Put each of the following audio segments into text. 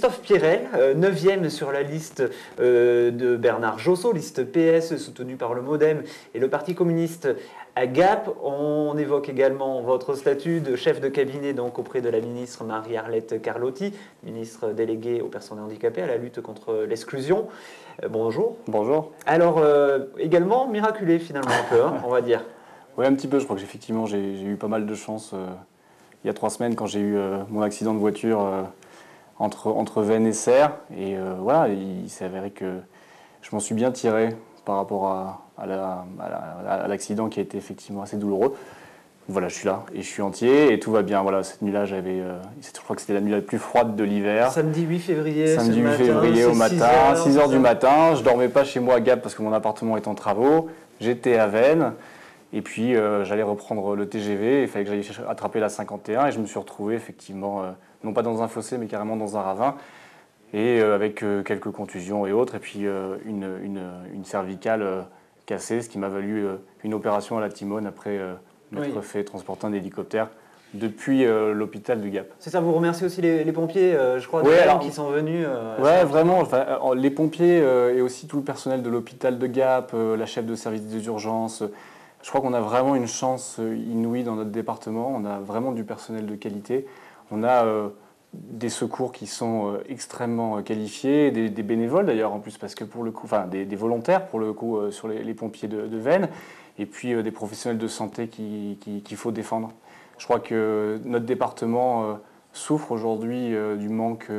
Christophe Pierrel, 9e sur la liste de Bernard Josso, liste PS soutenue par le MoDem et le Parti communiste à Gap. On évoque également votre statut de chef de cabinet donc auprès de la ministre Marie-Arlette Carlotti, ministre déléguée aux personnes handicapées à la lutte contre l'exclusion. Bonjour. Bonjour. Alors, également miraculé finalement un peu, on va dire. Oui, un petit peu. Je crois que effectivement j'ai eu pas mal de chance il y a 3 semaines quand j'ai eu mon accident de voiture entre Vennes et Serres. Et voilà, il s'est avéré que je m'en suis bien tiré par rapport à l'accident qui a été effectivement assez douloureux. Voilà, je suis là et je suis entier et tout va bien. Voilà, cette nuit-là, je crois que c'était la nuit la plus froide de l'hiver. Samedi 8 février. Samedi 8 février au matin, 6 heures du matin. Je dormais pas chez moi à Gap parce que mon appartement est en travaux. J'étais à Vennes. Et puis, j'allais reprendre le TGV, il fallait que j'aille attraper la 51 et je me suis retrouvé effectivement, non pas dans un fossé, mais carrément dans un ravin, et avec quelques contusions et autres, et puis une cervicale cassée, ce qui m'a valu une opération à la Timone après m'être fait transporter en hélicoptère depuis l'hôpital du Gap. C'est ça, vous remerciez aussi les pompiers, je crois, qui sont venus. Oui, vraiment, les pompiers et aussi tout le personnel de l'hôpital de Gap, la chef de service des urgences. Je crois qu'on a vraiment une chance inouïe dans notre département. On a vraiment du personnel de qualité. On a des secours qui sont extrêmement qualifiés, des bénévoles d'ailleurs en plus, parce que pour le coup, enfin des volontaires pour le coup sur les pompiers de Vennes, et puis des professionnels de santé qu'il faut défendre. Je crois que notre département souffre aujourd'hui du manque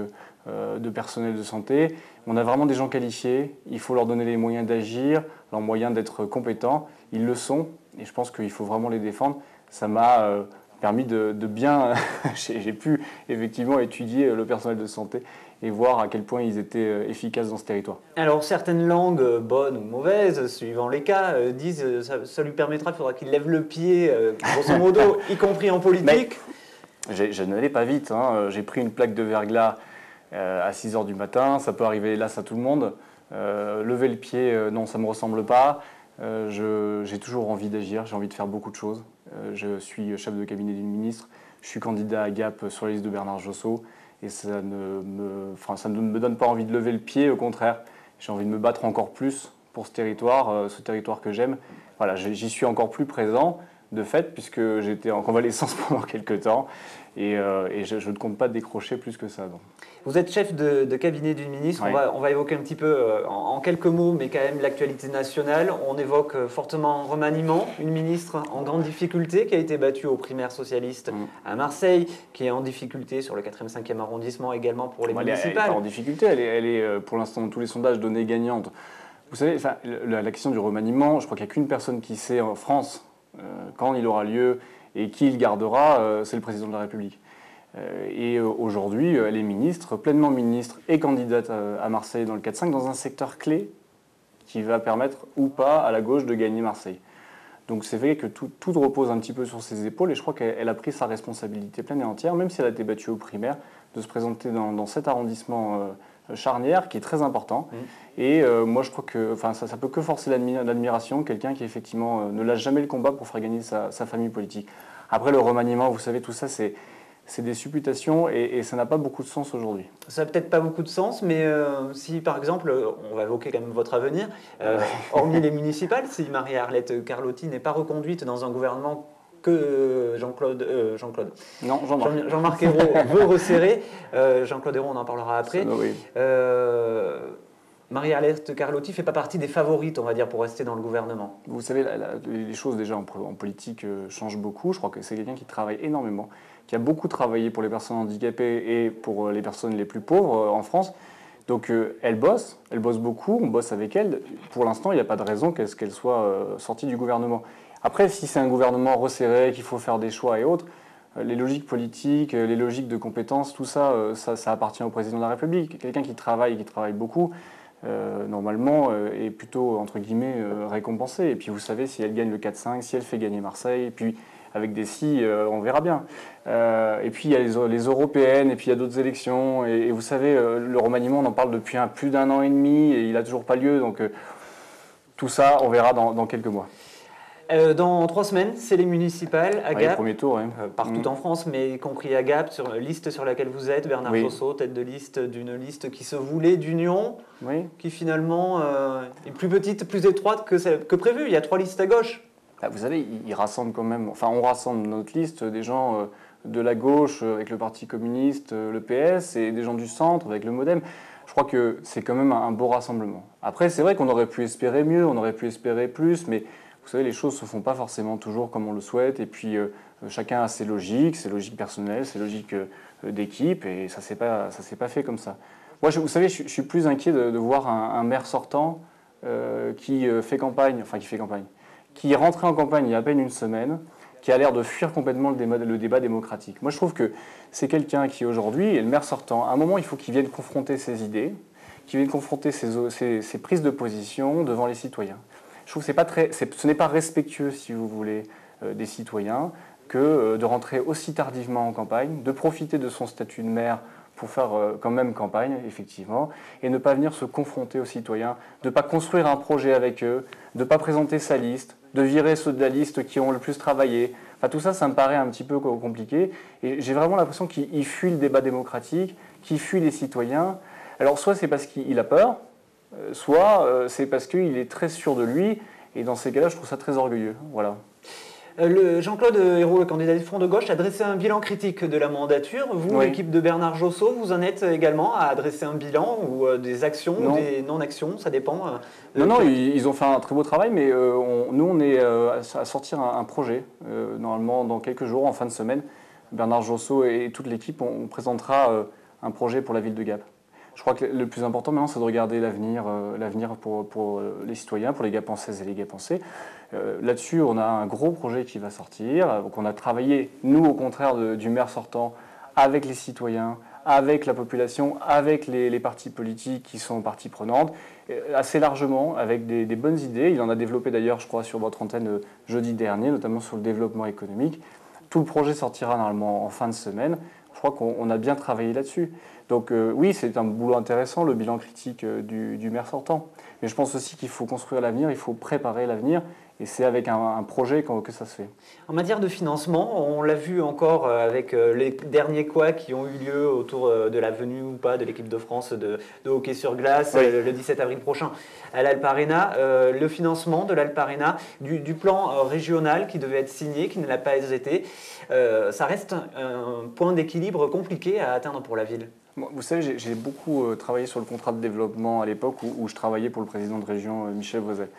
de personnel de santé. On a vraiment des gens qualifiés, il faut leur donner les moyens d'agir, leurs moyens d'être compétents. Ils le sont et je pense qu'il faut vraiment les défendre. Ça m'a permis de bien... J'ai pu effectivement étudier le personnel de santé et voir à quel point ils étaient efficaces dans ce territoire. Alors certaines langues, bonnes ou mauvaises, suivant les cas, disent ça lui permettra, il faudra qu'il lève le pied, grosso modo, y compris en politique. Je n'allais pas vite, hein. J'ai pris une plaque de verglas à 6 heures du matin, ça peut arriver hélas à tout le monde. Lever le pied, non, ça ne me ressemble pas. J'ai toujours envie d'agir, j'ai envie de faire beaucoup de choses. Je suis chef de cabinet d'une ministre, je suis candidat à Gap sur la liste de Bernard Josso et ça ne me donne pas envie de lever le pied, au contraire. J'ai envie de me battre encore plus pour ce territoire que j'aime. Voilà, j'y suis encore plus présent de fait puisque j'étais en convalescence pendant quelques temps et je ne compte pas décrocher plus que ça. Donc. Vous êtes chef de cabinet d'une ministre, oui. On va évoquer un petit peu en quelques mots, mais quand même l'actualité nationale. On évoque fortement remaniement, une ministre en grande difficulté qui a été battue aux primaires socialistes à Marseille, qui est en difficulté sur le 4e, 5e arrondissement également pour les municipales. Elle est pas en difficulté, elle est pour l'instant dans tous les sondages donnée gagnante. Vous savez, la question du remaniement, je crois qu'il n'y a qu'une personne qui sait en France quand il aura lieu et qui il gardera, c'est le président de la République. Et aujourd'hui, elle est ministre, pleinement ministre et candidate à Marseille dans le 4-5, dans un secteur clé qui va permettre ou pas à la gauche de gagner Marseille. Donc c'est vrai que tout repose un petit peu sur ses épaules et je crois qu'elle a pris sa responsabilité pleine et entière, même si elle a été battue aux primaires, de se présenter dans cet arrondissement charnière qui est très important. Et moi je crois que ça peut que forcer l'admiration, quelqu'un qui effectivement ne lâche jamais le combat pour faire gagner sa famille politique. Après le remaniement, vous savez, tout ça c'est des supputations et ça n'a pas beaucoup de sens aujourd'hui. Ça n'a peut-être pas beaucoup de sens, mais si par exemple, on va évoquer quand même votre avenir, hormis les municipales, si Marie-Arlette Carlotti n'est pas reconduite dans un gouvernement que Jean-Marc Ayrault veut resserrer, Jean-Claude Ayrault, on en parlera après. Oui. Marie-Arlette Carlotti ne fait pas partie des favorites, on va dire, pour rester dans le gouvernement. Vous savez, les choses déjà en politique changent beaucoup. Je crois que c'est quelqu'un qui travaille énormément, qui a beaucoup travaillé pour les personnes handicapées et pour les personnes les plus pauvres en France. Donc elle bosse beaucoup, on bosse avec elle. Pour l'instant, il n'y a pas de raison qu'elle soit sortie du gouvernement. Après, si c'est un gouvernement resserré, qu'il faut faire des choix et autres, les logiques politiques, les logiques de compétences, tout ça, ça appartient au président de la République. Quelqu'un qui travaille beaucoup, normalement, est plutôt, entre guillemets, récompensé. Et puis vous savez, si elle gagne le 4-5, si elle fait gagner Marseille, et puis avec des si, on verra bien. Et puis il y a les européennes, et puis il y a d'autres élections. Et vous savez, le remaniement, on en parle depuis plus d'1 an et demi, et il n'a toujours pas lieu. Donc tout ça, on verra dans quelques mois. Dans 3 semaines, c'est les municipales à Ouais, le Gap. premier tour, ouais. Partout en France, mais y compris à Gap, sur la liste sur laquelle vous êtes, Bernard Oui. Josso, tête de liste d'une liste qui se voulait d'union, Oui. qui finalement est plus petite, plus étroite que prévu. Il y a 3 listes à gauche. Bah, vous savez, ils rassemblent quand même, enfin on rassemble notre liste des gens de la gauche avec le Parti communiste, le PS, et des gens du centre avec le MoDem. Je crois que c'est quand même un beau rassemblement. Après, c'est vrai qu'on aurait pu espérer mieux, on aurait pu espérer plus, mais vous savez, les choses ne se font pas forcément toujours comme on le souhaite, et puis chacun a ses logiques personnelles, ses logiques d'équipe, et ça s'est pas fait comme ça. Moi, vous savez, je suis plus inquiet de voir un maire sortant qui fait campagne, qui est rentré en campagne il y a à peine une semaine, qui a l'air de fuir complètement le débat démocratique. Moi, je trouve que c'est quelqu'un qui, aujourd'hui, est le maire sortant. À un moment, il faut qu'il vienne confronter ses idées, qu'il vienne confronter ses prises de position devant les citoyens. Je trouve que ce n'est pas respectueux, si vous voulez, des citoyens, que de rentrer aussi tardivement en campagne, de profiter de son statut de maire pour faire quand même campagne, effectivement, et ne pas venir se confronter aux citoyens, de ne pas construire un projet avec eux, de ne pas présenter sa liste, de virer ceux de la liste qui ont le plus travaillé. Enfin, tout ça, ça me paraît un petit peu compliqué. Et j'ai vraiment l'impression qu'il fuit le débat démocratique, qu'il fuit les citoyens. Alors, soit c'est parce qu'il a peur, soit c'est parce qu'il est très sûr de lui. Et dans ces cas-là, je trouve ça très orgueilleux. Voilà. Jean-Claude Hérault, le candidat du Front de gauche, a dressé un bilan critique de la mandature. Vous, Oui. l'équipe de Bernard Josso, vous en êtes également à dresser un bilan ou des actions ou des non-actions, ça dépend. Non, ils ont fait un très beau travail, mais nous, on est à sortir un projet, normalement dans quelques jours, en fin de semaine. Bernard Josso et toute l'équipe, on présentera un projet pour la ville de Gap. Je crois que le plus important maintenant, c'est de regarder l'avenir pour les citoyens, pour les Gapençaises et les Gapençais. Là-dessus, on a un gros projet qui va sortir. Donc on a travaillé, nous, au contraire du maire sortant, avec les citoyens, avec la population, avec les partis politiques qui sont partie prenante, assez largement, avec des bonnes idées. Il en a développé d'ailleurs, je crois, sur votre antenne jeudi dernier, notamment sur le développement économique. Tout le projet sortira normalement en fin de semaine. Je crois qu'on a bien travaillé là-dessus. Donc oui, c'est un boulot intéressant, le bilan critique du maire sortant. Mais je pense aussi qu'il faut construire l'avenir, il faut préparer l'avenir. Et c'est avec un projet que ça se fait. En matière de financement, on l'a vu encore avec les derniers couacs qui ont eu lieu autour de la venue ou pas de l'équipe de France de hockey sur glace le 17 avril prochain à l'Alp Arena. Le financement de l'Alp Arena, du plan régional qui devait être signé, qui ne l'a pas été, ça reste un point d'équilibre compliqué à atteindre pour la ville. Vous savez, j'ai beaucoup travaillé sur le contrat de développement à l'époque où je travaillais pour le président de région, Michel Vauzet.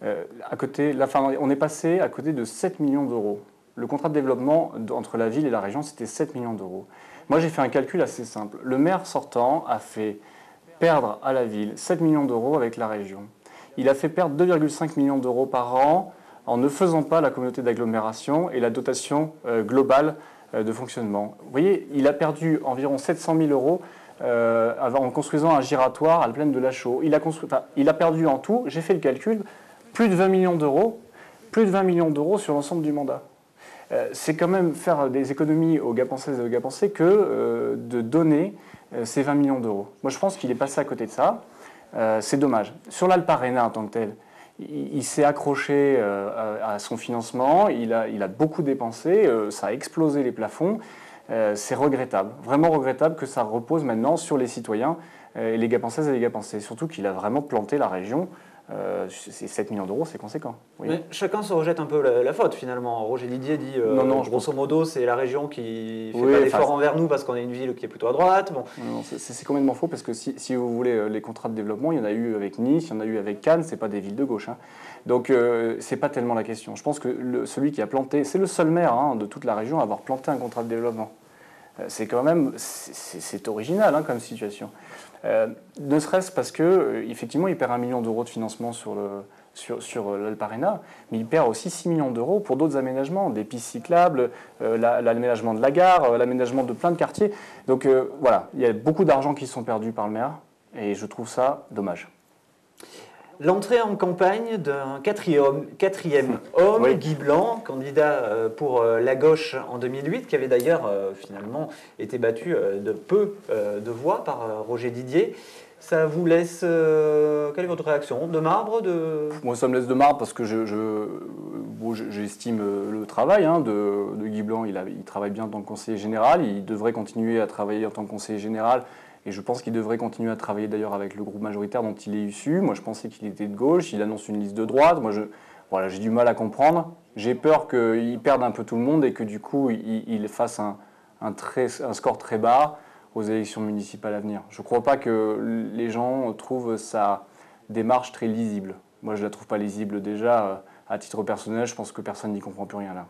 On est passé à côté de 7 millions d'euros. Le contrat de développement entre la ville et la région, c'était 7 millions d'euros. Moi, j'ai fait un calcul assez simple. Le maire sortant a fait perdre à la ville 7 millions d'euros avec la région. Il a fait perdre 2,5 millions d'euros par an en ne faisant pas la communauté d'agglomération et la dotation globale de fonctionnement. Vous voyez, il a perdu environ 700 000 euros en construisant un giratoire à la plaine de la Chaux. Il a perdu en tout, j'ai fait le calcul, plus de 20 millions d'euros sur l'ensemble du mandat. C'est quand même faire des économies aux Gapençaises et aux Gapençais que de donner ces 20 millions d'euros. Moi, je pense qu'il est passé à côté de ça. C'est dommage. Sur l'Alp Arena en tant que tel, il s'est accroché à son financement, il a beaucoup dépensé, ça a explosé les plafonds. C'est regrettable, vraiment regrettable que ça repose maintenant sur les citoyens, les Gapençaises et les Gapençais. Surtout qu'il a vraiment planté la région. 7 millions d'euros, c'est conséquent. Oui. Mais chacun se rejette un peu la faute finalement. Roger Didier dit grosso modo c'est la région qui fait pas d'efforts envers nous parce qu'on est une ville qui est plutôt à droite. Bon. Non, c'est complètement faux parce que si vous voulez les contrats de développement, il y en a eu avec Nice, il y en a eu avec Cannes, c'est pas des villes de gauche. Hein. Donc c'est pas tellement la question. Je pense que celui qui a planté, c'est le seul maire de toute la région à avoir planté un contrat de développement. C'est quand même, c'est original comme situation. Ne serait-ce parce que effectivement, il perd 1 million d'euros de financement sur l'Alp Arena, mais il perd aussi 6 millions d'euros pour d'autres aménagements, des pistes cyclables, l'aménagement de la gare, l'aménagement de plein de quartiers. Donc voilà, il y a beaucoup d'argent qui sont perdus par le maire, et je trouve ça dommage. L'entrée en campagne d'un quatrième homme, Oui. Guy Blanc, candidat pour la gauche en 2008, qui avait d'ailleurs finalement été battu de peu de voix par Roger Didier. Ça vous laisse... quelle est votre réaction? De marbre Moi, ça me laisse de marbre parce que j'estime le travail de Guy Blanc. Il travaille bien en tant que conseiller général. Il devrait continuer à travailler en tant que conseiller général. Et je pense qu'il devrait continuer à travailler d'ailleurs avec le groupe majoritaire dont il est issu. Moi, je pensais qu'il était de gauche. Il annonce une liste de droite. Moi, j'ai du mal à comprendre. J'ai peur qu'il perde un peu tout le monde et que du coup, il fasse un score très bas aux élections municipales à venir. Je ne crois pas que les gens trouvent sa démarche très lisible. Moi, je ne la trouve pas lisible déjà. À titre personnel, je pense que personne n'y comprend plus rien là.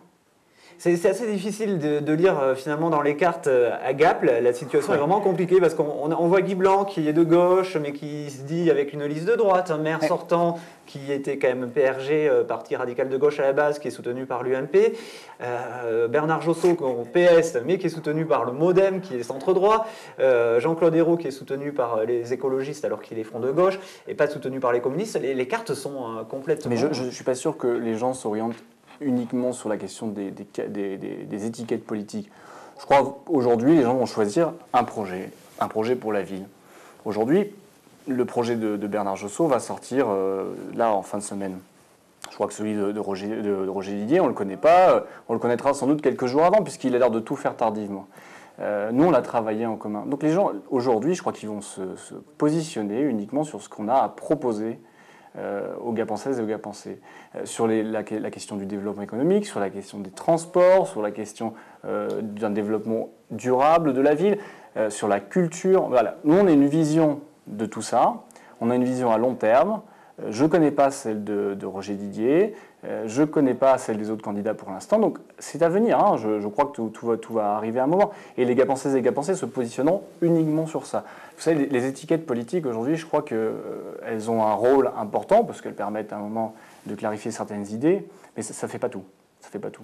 C'est assez difficile de lire finalement dans les cartes à Gap. La situation est vraiment compliquée parce qu'on voit Guy Blanc qui est de gauche mais qui se dit avec une liste de droite, un maire sortant qui était quand même PRG, parti radical de gauche à la base, qui est soutenu par l'UMP, Bernard Josso PS mais qui est soutenu par le MoDem qui est centre-droit, Jean-Claude Ayrault qui est soutenu par les écologistes alors qu'il est front de gauche et pas soutenu par les communistes. Les cartes sont complètement... Mais je ne suis pas sûr que les gens s'orientent uniquement sur la question des étiquettes politiques. Je crois qu'aujourd'hui, les gens vont choisir un projet pour la ville. Aujourd'hui, le projet de Bernard Josso va sortir là en fin de semaine. Je crois que celui de Roger Didier, on ne le connaît pas. On le connaîtra sans doute quelques jours avant, puisqu'il a l'air de tout faire tardivement. Nous, on l'a travaillé en commun. Donc les gens, aujourd'hui, je crois qu'ils vont se positionner uniquement sur ce qu'on a à proposer aux Gapensaises et aux Gapensais, sur la question du développement économique, sur la question des transports, sur la question d'un développement durable de la ville, sur la culture. Voilà. Nous, on a une vision de tout ça, on a une vision à long terme. Je ne connais pas celle de Roger Didier, je ne connais pas celle des autres candidats pour l'instant, donc c'est à venir, hein. Je crois que tout va arriver à un moment. Et les Gapensaises et les Gapensais se positionneront uniquement sur ça. Vous savez, les étiquettes politiques aujourd'hui, je crois qu'elles ont un rôle important, parce qu'elles permettent à un moment de clarifier certaines idées, mais ça ne fait pas tout. Ça fait pas tout.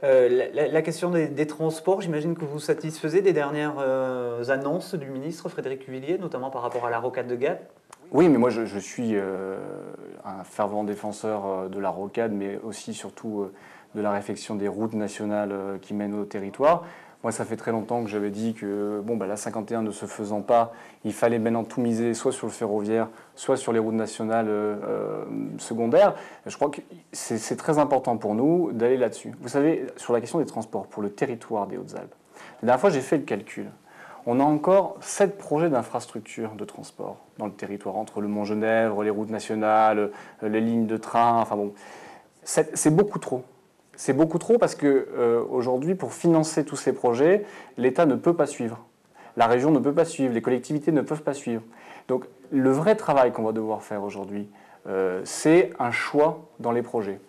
La question des transports, j'imagine que vous satisfaisez des dernières annonces du ministre Frédéric Cuvillier, notamment par rapport à la rocade de Gap. Oui, mais moi je suis un fervent défenseur de la rocade, mais aussi surtout de la réfection des routes nationales qui mènent au territoire. Moi, ça fait très longtemps que j'avais dit que la 51 ne se faisant pas, il fallait maintenant tout miser soit sur le ferroviaire, soit sur les routes nationales secondaires. Je crois que c'est très important pour nous d'aller là-dessus. Vous savez, sur la question des transports pour le territoire des Hautes-Alpes, la dernière fois j'ai fait le calcul. On a encore 7 projets d'infrastructure de transport dans le territoire, entre le Mont-Genèvre, les routes nationales, les lignes de train, enfin bon. C'est beaucoup trop. C'est beaucoup trop parce qu'aujourd'hui, pour financer tous ces projets, l'État ne peut pas suivre. La région ne peut pas suivre, les collectivités ne peuvent pas suivre. Donc le vrai travail qu'on va devoir faire aujourd'hui, c'est un choix dans les projets.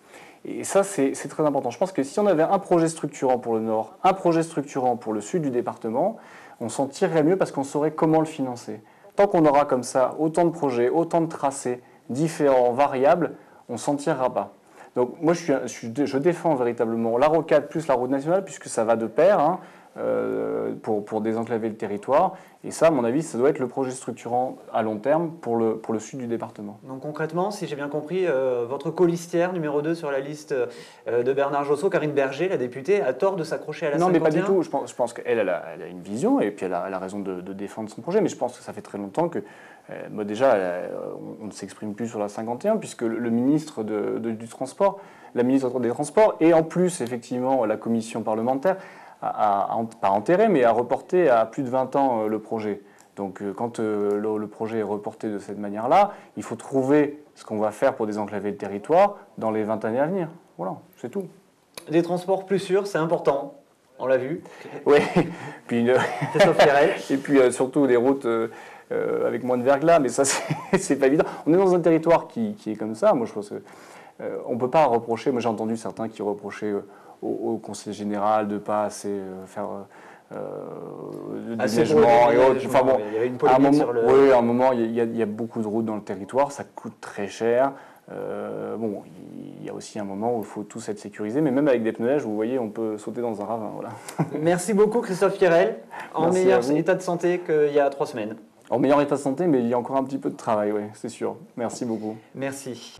Et ça, c'est très important. Je pense que si on avait un projet structurant pour le Nord, un projet structurant pour le Sud du département, on s'en tirerait mieux parce qu'on saurait comment le financer. Tant qu'on aura comme ça autant de projets, autant de tracés différents, variables, on ne s'en tirera pas. Donc moi, je défends véritablement la rocade plus la route nationale, puisque ça va de pair, pour désenclaver le territoire. Et ça, à mon avis, ça doit être le projet structurant à long terme pour le sud du département. Donc concrètement, si j'ai bien compris, votre colistière numéro 2 sur la liste de Bernard Josso, Karine Berger, la députée, a tort de s'accrocher à la 51 ? Non, mais pas du tout. Je pense qu'elle a une vision et puis elle a raison de défendre son projet. Mais je pense que ça fait très longtemps que, on ne s'exprime plus sur la 51 puisque le ministre du Transport, la ministre des Transports et en plus, effectivement, la commission parlementaire pas enterré, mais a reporté à plus de 20 ans le projet. Donc quand le projet est reporté de cette manière-là, il faut trouver ce qu'on va faire pour désenclaver le territoire dans les 20 années à venir. Voilà, c'est tout. Des transports plus sûrs, c'est important, on l'a vu. Oui, puis, et puis surtout des routes avec moins de verglas, mais ça c'est pas évident. On est dans un territoire qui est comme ça. Moi je pense qu'on ne peut pas reprocher, moi j'ai entendu certains qui reprochaient au Conseil général de ne pas assez faire de déneigement et autres. Enfin bon, il y avait une polémique sur le... Oui, à un moment, il y a beaucoup de routes dans le territoire, ça coûte très cher. Il y a aussi un moment où il faut tous être sécurisés, mais même avec des pneus neige, vous voyez, on peut sauter dans un ravin. Voilà. Merci beaucoup Christophe Pierrel, en meilleur état de santé qu'il y a 3 semaines. En meilleur état de santé, mais il y a encore un petit peu de travail, oui, c'est sûr. Merci beaucoup. Merci.